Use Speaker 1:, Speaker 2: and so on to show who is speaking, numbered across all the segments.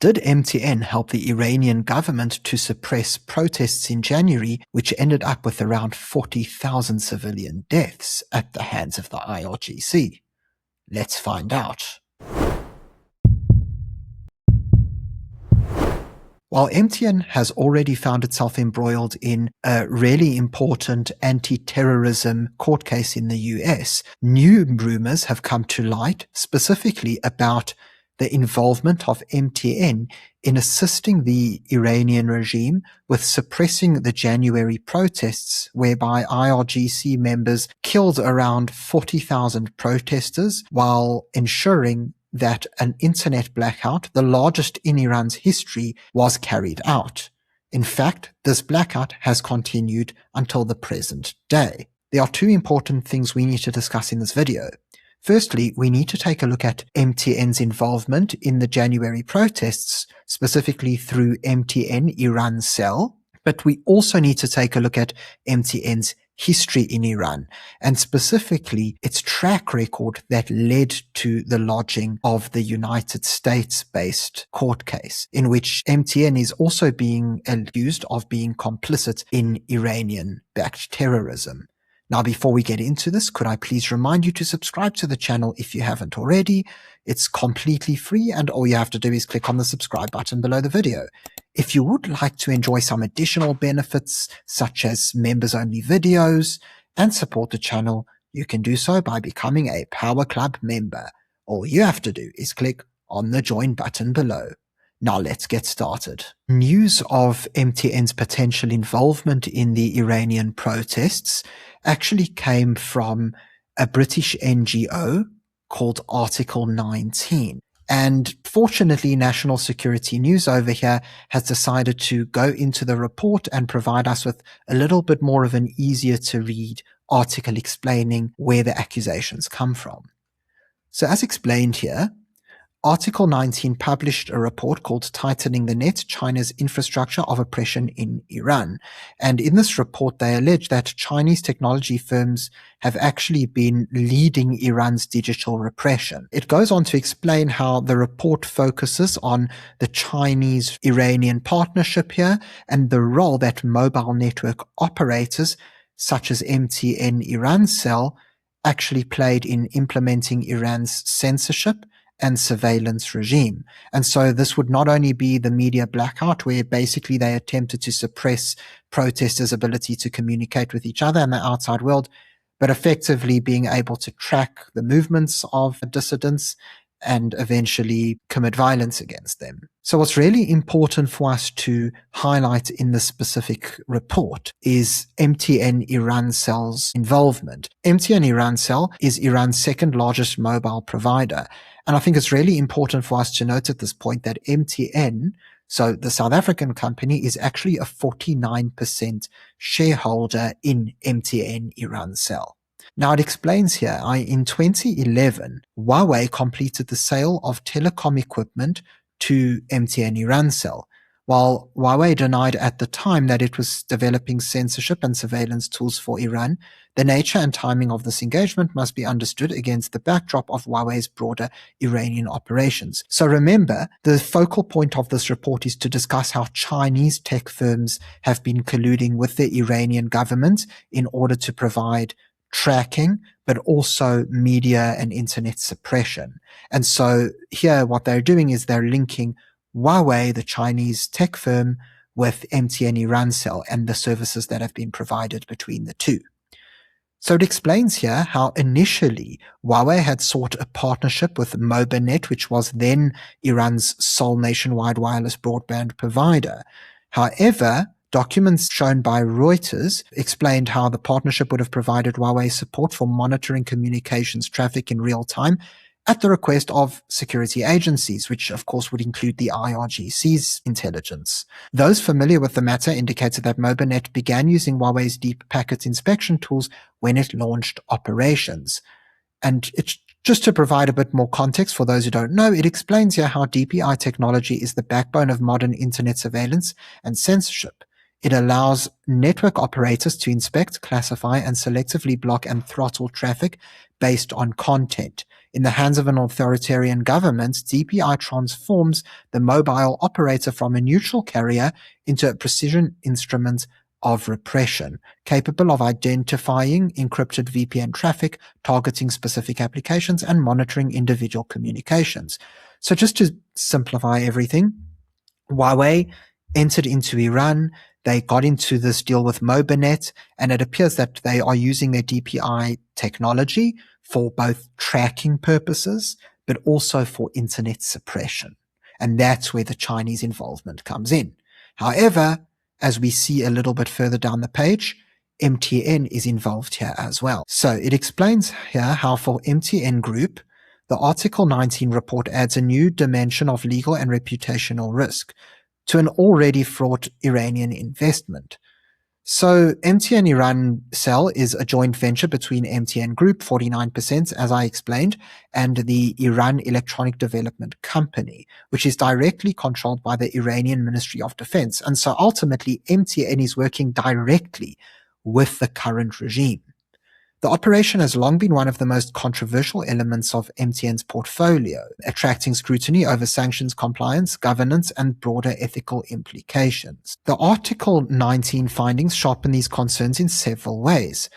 Speaker 1: Did MTN help the Iranian government to suppress protests in January, which ended up with around 40,000 civilian deaths at the hands of the IRGC? Let's find out. While MTN has already found itself embroiled in a really important anti-terrorism court case in the US, new rumors have come to light specifically about the involvement of MTN in assisting the Iranian regime with suppressing the January protests, whereby IRGC members killed around 40,000 protesters while ensuring that an internet blackout, the largest in Iran's history, was carried out. In fact, this blackout has continued until the present day. There are two important things we need to discuss in this video. Firstly, we need to take a look at MTN's involvement in the January protests, specifically through MTN Irancell, but we also need to take a look at MTN's history in Iran, and specifically its track record that led to the lodging of the United States-based court case, in which MTN is also being accused of being complicit in Iranian-backed terrorism. Now, before we get into this, could I please remind you to subscribe to the channel if you haven't already? It's completely free, and all you have to do is click on the subscribe button below the video. If you would like to enjoy some additional benefits, such as members-only videos, and support the channel, you can do so by becoming a Power Club member. All you have to do is click on the join button below. Now let's get started. News of MTN's potential involvement in the Iranian protests actually came from a British NGO called Article 19. And fortunately, National Security News over here has decided to go into the report and provide us with a little bit more of an easier to read article explaining where the accusations come from. So as explained here, Article 19 published a report called Tightening the Net, China's Infrastructure of Oppression in Iran. And in this report, they allege that Chinese technology firms have actually been leading Iran's digital repression. It goes on to explain how the report focuses on the Chinese-Iranian partnership here and the role that mobile network operators such as MTN Irancell actually played in implementing Iran's censorship and surveillance regime. And so this would not only be the media blackout, where basically they attempted to suppress protesters' ability to communicate with each other and the outside world, but effectively being able to track the movements of dissidents and eventually commit violence against them. So what's really important for us to highlight in this specific report is MTN Irancell's involvement. MTN Irancell is Iran's second largest mobile provider. And I think it's really important for us to note at this point that MTN, so the South African company, is actually a 49% shareholder in MTN Irancell. Now, it explains here, in 2011, Huawei completed the sale of telecom equipment to MTN Irancell. While Huawei denied at the time that it was developing censorship and surveillance tools for Iran, the nature and timing of this engagement must be understood against the backdrop of Huawei's broader Iranian operations. So remember, the focal point of this report is to discuss how Chinese tech firms have been colluding with the Iranian government in order to provide tracking, but also media and internet suppression. And so here what they're doing is they're linking Huawei, the Chinese tech firm, with MTN Irancell and the services that have been provided between the two. So it explains here how initially Huawei had sought a partnership with Mobinet, which was then Iran's sole nationwide wireless broadband provider. However, documents shown by Reuters explained how the partnership would have provided Huawei support for monitoring communications traffic in real time at the request of security agencies, which of course would include the IRGC's intelligence. Those familiar with the matter indicated that Mobinet began using Huawei's deep packet inspection tools when it launched operations. And it's just to provide a bit more context for those who don't know, it explains here how DPI technology is the backbone of modern internet surveillance and censorship. It allows network operators to inspect, classify, and selectively block and throttle traffic based on content. In the hands of an authoritarian government, DPI transforms the mobile operator from a neutral carrier into a precision instrument of repression, capable of identifying encrypted VPN traffic, targeting specific applications, and monitoring individual communications. So just to simplify everything, Huawei entered into Iran. They got into this deal with Mobinet, and it appears that they are using their DPI technology for both tracking purposes, but also for internet suppression. And that's where the Chinese involvement comes in. However, as we see a little bit further down the page, MTN is involved here as well. So it explains here how for MTN Group, the Article 19 report adds a new dimension of legal and reputational risk to an already fraught Iranian investment. So MTN Irancell is a joint venture between MTN Group, 49%, as I explained, and the Iran Electronic Development Company, which is directly controlled by the Iranian Ministry of Defense. And so ultimately, MTN is working directly with the current regime. The operation has long been one of the most controversial elements of MTN's portfolio, attracting scrutiny over sanctions compliance, governance, and broader ethical implications. The Article 19 findings sharpen these concerns in several ways.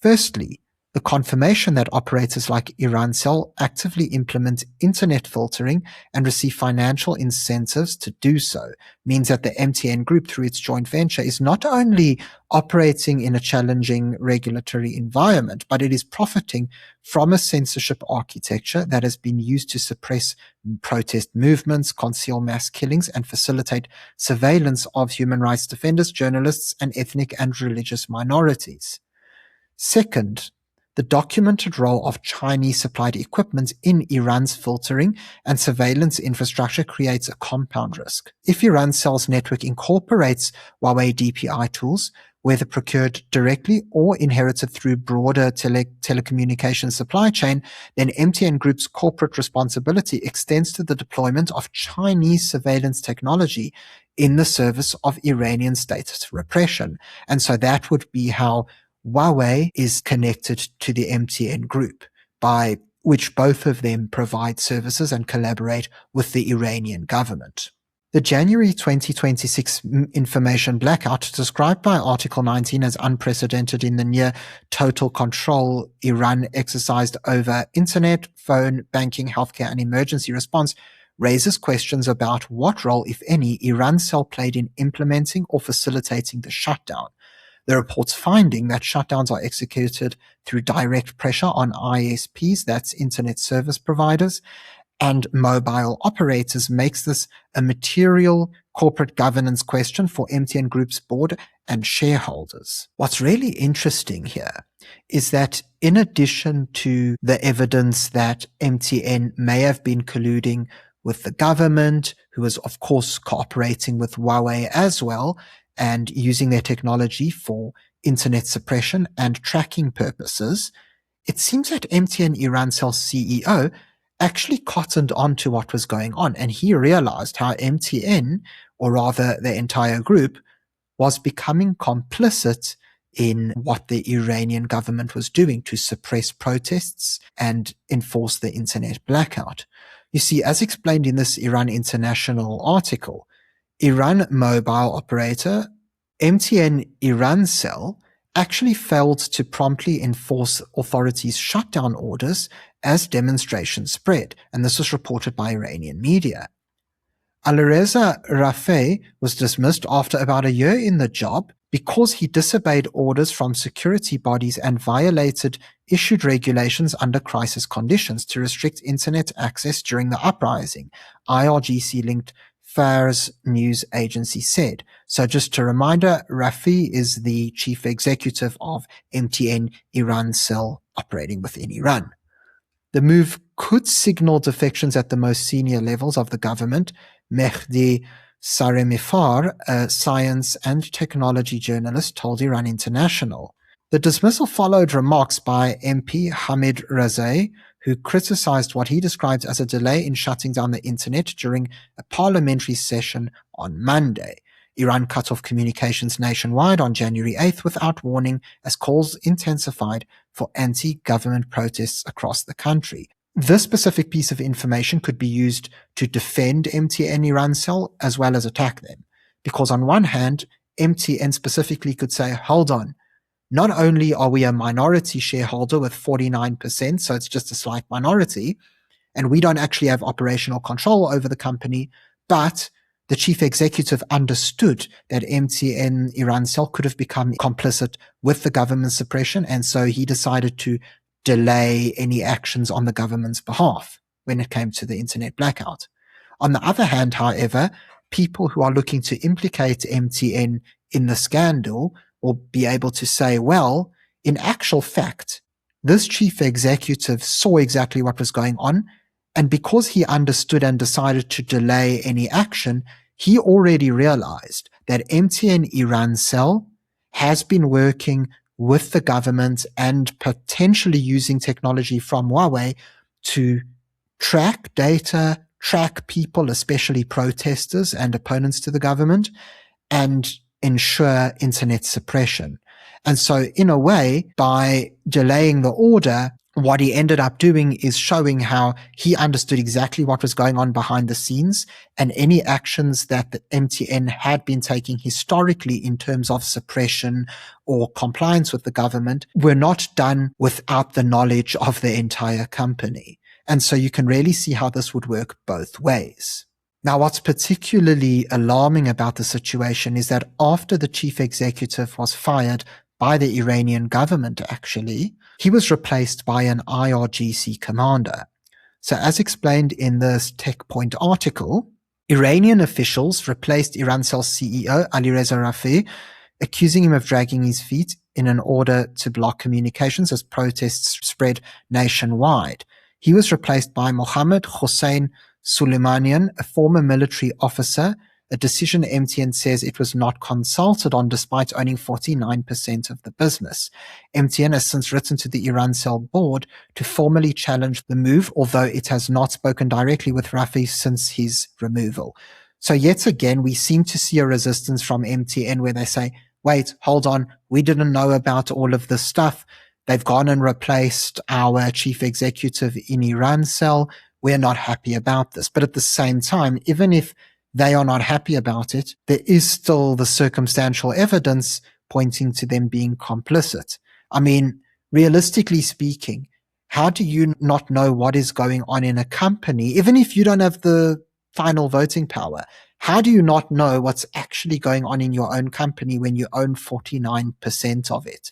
Speaker 1: Firstly, the confirmation that operators like Irancell actively implement internet filtering and receive financial incentives to do so means that the MTN Group, through its joint venture, is not only operating in a challenging regulatory environment, but it is profiting from a censorship architecture that has been used to suppress protest movements, conceal mass killings, and facilitate surveillance of human rights defenders, journalists, and ethnic and religious minorities. Second, the documented role of Chinese-supplied equipment in Iran's filtering and surveillance infrastructure creates a compound risk. If Irancell's network incorporates Huawei DPI tools, whether procured directly or inherited through broader telecommunications supply chain, then MTN Group's corporate responsibility extends to the deployment of Chinese surveillance technology in the service of Iranian state repression. And so that would be how Huawei is connected to the MTN Group, by which both of them provide services and collaborate with the Iranian government. The January 2026 information blackout, described by Article 19 as unprecedented in the near total control Iran exercised over internet, phone, banking, healthcare, and emergency response, raises questions about what role, if any, Irancell played in implementing or facilitating the shutdown. The report's finding that shutdowns are executed through direct pressure on ISPs, that's internet service providers, and mobile operators makes this a material corporate governance question for MTN Group's board and shareholders. What's really interesting here is that in addition to the evidence that MTN may have been colluding with the government, who is of course cooperating with Huawei as well, and using their technology for internet suppression and tracking purposes, it seems that MTN Irancell's CEO actually cottoned on to what was going on, and he realized how MTN, or rather the entire group, was becoming complicit in what the Iranian government was doing to suppress protests and enforce the internet blackout. You see, as explained in this Iran International article, Iran mobile operator MTN Irancell actually failed to promptly enforce authorities' shutdown orders as demonstrations spread, and this was reported by Iranian media. Alireza Rafeh was dismissed after about a year in the job because he disobeyed orders from security bodies and violated issued regulations under crisis conditions to restrict internet access during the uprising, IRGC-linked Fars news agency said. So just a reminder, Rafi is the chief executive of MTN Irancell operating within Iran. The move could signal defections at the most senior levels of the government. Mehdi Saremifar, a science and technology journalist, told Iran International. The dismissal followed remarks by MP Hamid Razai, who criticized what he described as a delay in shutting down the internet during a parliamentary session on Monday. Iran cut off communications nationwide on January 8th without warning as calls intensified for anti-government protests across the country. This specific piece of information could be used to defend MTN Irancell as well as attack them. Because on one hand, MTN specifically could say, hold on, not only are we a minority shareholder with 49%, so it's just a slight minority, and we don't actually have operational control over the company, but the chief executive understood that MTN Irancell could have become complicit with the government suppression, and so he decided to delay any actions on the government's behalf when it came to the internet blackout. On the other hand, however, people who are looking to implicate MTN in the scandal will be able to say, well, in actual fact, this chief executive saw exactly what was going on, and because he understood and decided to delay any action, he already realized that MTN Irancell has been working with the government and potentially using technology from Huawei to track data, track people, especially protesters and opponents to the government, and ensure internet suppression. And so in a way, by delaying the order, what he ended up doing is showing how he understood exactly what was going on behind the scenes, and any actions that the MTN had been taking historically in terms of suppression or compliance with the government were not done without the knowledge of the entire company. And so you can really see how this would work both ways. Now, what's particularly alarming about the situation is that after the chief executive was fired by the Iranian government, actually, he was replaced by an IRGC commander. So as explained in this TechPoint article, Iranian officials replaced Irancell's CEO, Alireza Rafi, accusing him of dragging his feet in an order to block communications as protests spread nationwide. He was replaced by Mohammad Hossein Suleimanian, a former military officer, a decision MTN says it was not consulted on despite owning 49% of the business. MTN has since written to the Irancell board to formally challenge the move, although it has not spoken directly with Rafi since his removal. So yet again, we seem to see a resistance from MTN where they say, wait, hold on, we didn't know about all of this stuff. They've gone and replaced our chief executive in Irancell. We're not happy about this. But at the same time, even if they are not happy about it, there is still the circumstantial evidence pointing to them being complicit. I mean, realistically speaking, how do you not know what is going on in a company, even if you don't have the final voting power? How do you not know what's actually going on in your own company when you own 49% of it?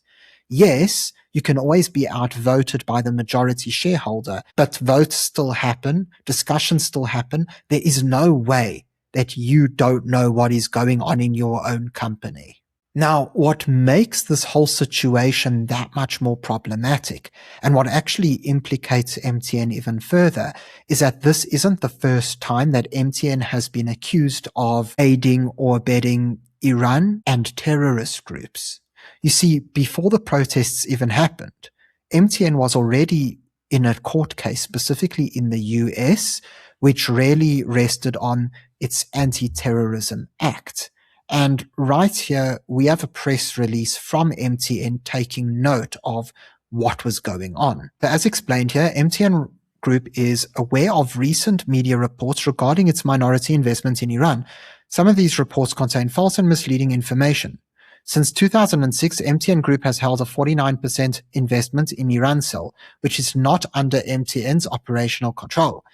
Speaker 1: Yes, you can always be outvoted by the majority shareholder, but votes still happen, discussions still happen. There is no way that you don't know what is going on in your own company. Now, what makes this whole situation that much more problematic, and what actually implicates MTN even further, is that this isn't the first time that MTN has been accused of aiding or abetting Iran and terrorist groups. You see, before the protests even happened, MTN was already in a court case, specifically in the US, which really rested on its Anti-Terrorism Act. And right here, we have a press release from MTN taking note of what was going on. But as explained here, MTN Group is aware of recent media reports regarding its minority investment in Iran. Some of these reports contain false and misleading information. Since 2006, MTN Group has held a 49% investment in Irancell, which is not under MTN's operational control.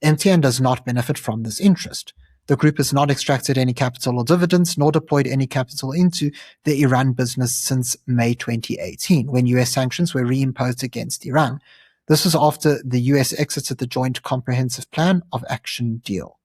Speaker 1: MTN does not benefit from this interest. The group has not extracted any capital or dividends, nor deployed any capital into the Iran business since May 2018, when US sanctions were reimposed against Iran. This was after the US exited the Joint Comprehensive Plan of Action deal.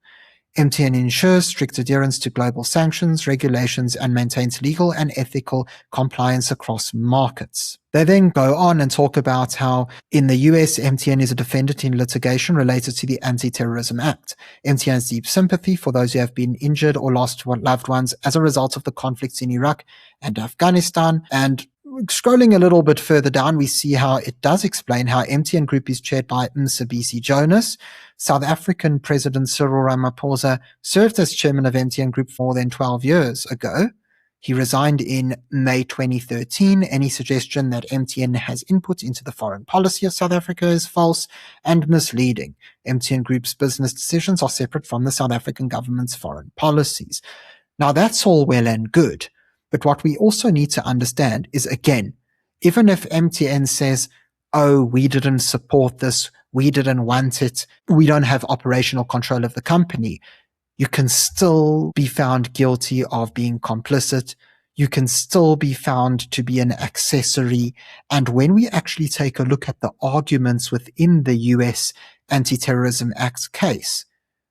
Speaker 1: MTN ensures strict adherence to global sanctions, regulations, and maintains legal and ethical compliance across markets. They then go on and talk about how in the US, MTN is a defendant in litigation related to the Anti-Terrorism Act. MTN has deep sympathy for those who have been injured or lost loved ones as a result of the conflicts in Iraq and Afghanistan, and scrolling a little bit further down, we see how it does explain how MTN Group is chaired by Mcebisi Jonas. South African President Cyril Ramaphosa served as chairman of MTN Group more than 12 years ago. He resigned in May 2013. Any suggestion that MTN has input into the foreign policy of South Africa is false and misleading. MTN Group's business decisions are separate from the South African government's foreign policies. Now, that's all well and good. But what we also need to understand is, again, even if MTN says, oh, we didn't support this, we didn't want it, we don't have operational control of the company, you can still be found guilty of being complicit. You can still be found to be an accessory. And when we actually take a look at the arguments within the US Anti-Terrorism Act case,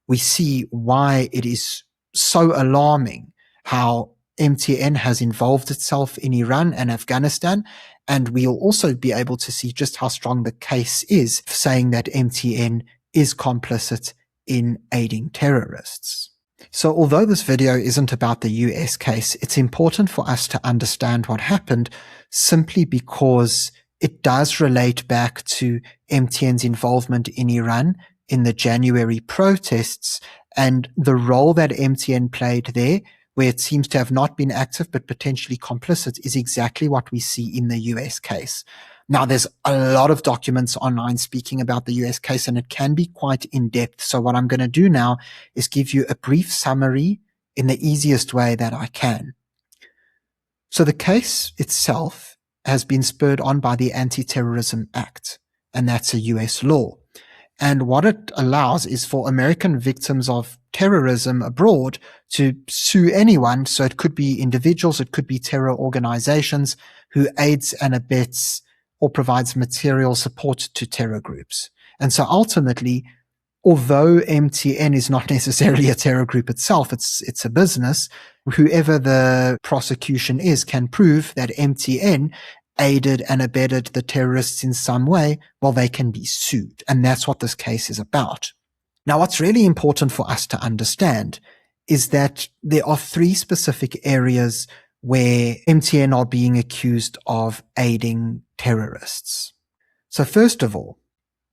Speaker 1: we see why it is so alarming how MTN has involved itself in Iran and Afghanistan. And we'll also be able to see just how strong the case is, saying that MTN is complicit in aiding terrorists. So although this video isn't about the US case, it's important for us to understand what happened simply because it does relate back to MTN's involvement in Iran in the January protests and the role that MTN played there, where it seems to have not been active but potentially complicit, is exactly what we see in the US case. Now, there's a lot of documents online speaking about the US case, and it can be quite in-depth. So what I'm going to do now is give you a brief summary in the easiest way that I can. So the case itself has been spurred on by the Anti-Terrorism Act, and that's a US law. And what it allows is for American victims of terrorism abroad to sue anyone. So it could be individuals, it could be terror organizations who aids and abets or provides material support to terror groups. And so ultimately, although MTN is not necessarily a terror group itself, it's a business, whoever the prosecution is can prove that MTN aided and abetted the terrorists in some way, well, they can be sued. And that's what this case is about. Now, what's really important for us to understand is that there are three specific areas where MTN are being accused of aiding terrorists. So first of all,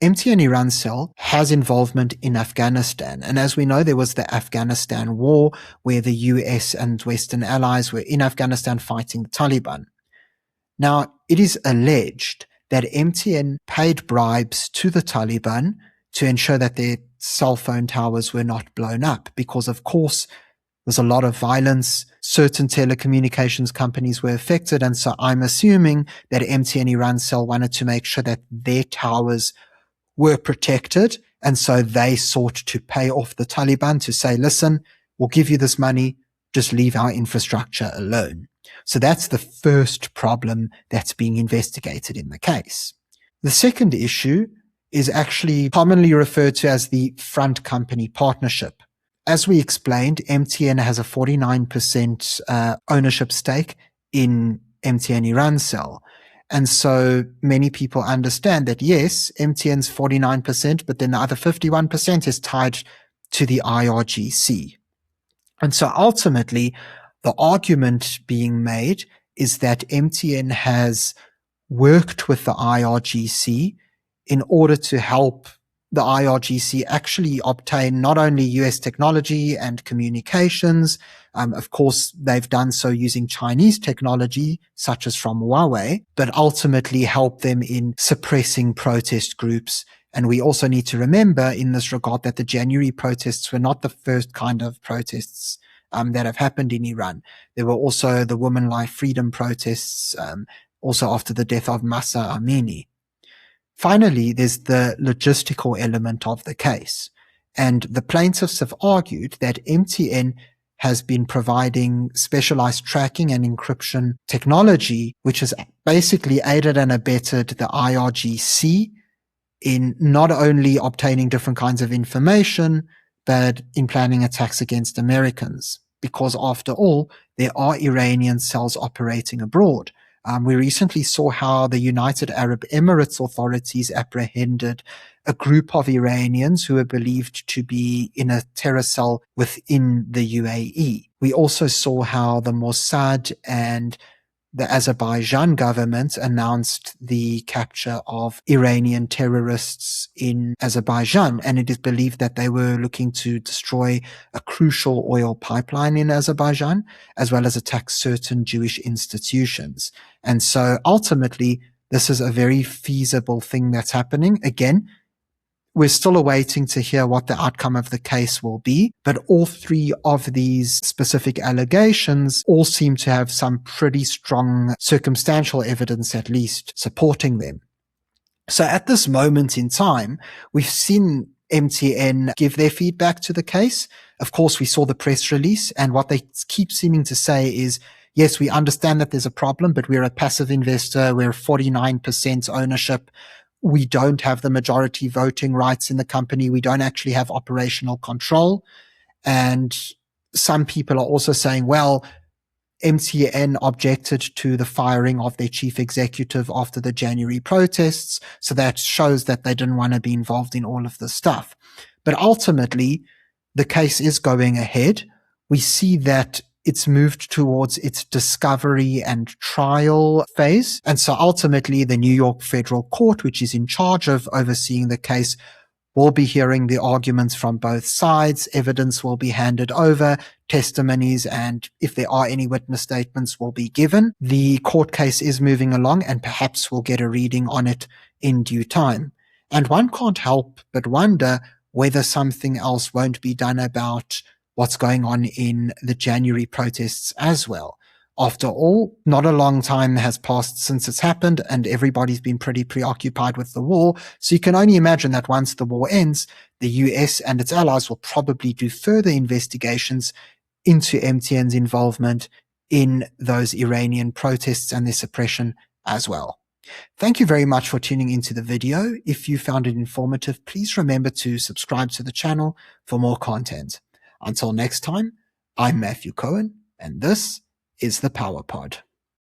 Speaker 1: MTN Irancell has involvement in Afghanistan. And as we know, there was the Afghanistan war where the US and Western allies were in Afghanistan fighting the Taliban. Now, it is alleged that MTN paid bribes to the Taliban to ensure that their cell phone towers were not blown up because, of course, there's a lot of violence. Certain telecommunications companies were affected. And so I'm assuming that MTN Irancell wanted to make sure that their towers were protected. And so they sought to pay off the Taliban to say, listen, we'll give you this money, just leave our infrastructure alone. So that's the first problem that's being investigated in the case. The second issue is actually commonly referred to as the front company partnership. As we explained, MTN has a 49% ownership stake in MTN Irancell. And so many people understand that, yes, MTN's 49%, but then the other 51% is tied to the IRGC. And so ultimately, the argument being made is that MTN has worked with the IRGC in order to help the IRGC actually obtain not only US technology and communications. Of course, they've done so using Chinese technology, such as from Huawei, but ultimately help them in suppressing protest groups. And we also need to remember in this regard that the January protests were not the first kind of protests that have happened in Iran. There were also the Women Life Freedom protests, also after the death of Mahsa Amini. Finally, there's the logistical element of the case. And the plaintiffs have argued that MTN has been providing specialized tracking and encryption technology, which has basically aided and abetted the IRGC in not only obtaining different kinds of information, but in planning attacks against Americans. Because after all, there are Iranian cells operating abroad. We recently saw how the United Arab Emirates authorities apprehended a group of Iranians who were believed to be in a terror cell within the UAE. We also saw how the Mossad and the Azerbaijan government announced the capture of Iranian terrorists in Azerbaijan, and it is believed that they were looking to destroy a crucial oil pipeline in Azerbaijan, as well as attack certain Jewish institutions. And so ultimately, this is a very feasible thing that's happening. Again, we're still awaiting to hear what the outcome of the case will be, but all three of these specific allegations all seem to have some pretty strong circumstantial evidence, at least, supporting them. So at this moment in time, we've seen MTN give their feedback to the case. Of course, we saw the press release, and what they keep seeming to say is, yes, we understand that there's a problem, but we're a passive investor. We're 49% ownership. We don't have the majority voting rights in the company. We don't actually have operational control. And some people are also saying, well, MTN objected to the firing of their chief executive after the January protests. So that shows that they didn't want to be involved in all of this stuff. But ultimately, the case is going ahead. We see that it's moved towards its discovery and trial phase. And so ultimately, the New York Federal Court, which is in charge of overseeing the case, will be hearing the arguments from both sides. Evidence will be handed over, testimonies, and if there are any witness statements will be given. The court case is moving along, and perhaps we'll get a reading on it in due time. And one can't help but wonder whether something else won't be done about what's going on in the January protests as well. After all, not a long time has passed since it's happened, and everybody's been pretty preoccupied with the war. So you can only imagine that once the war ends, the US and its allies will probably do further investigations into MTN's involvement in those Iranian protests and their suppression as well. Thank you very much for tuning into the video. If you found it informative, please remember to subscribe to the channel for more content. Until next time, I'm Matthew Cohen, and this is the Power Pod.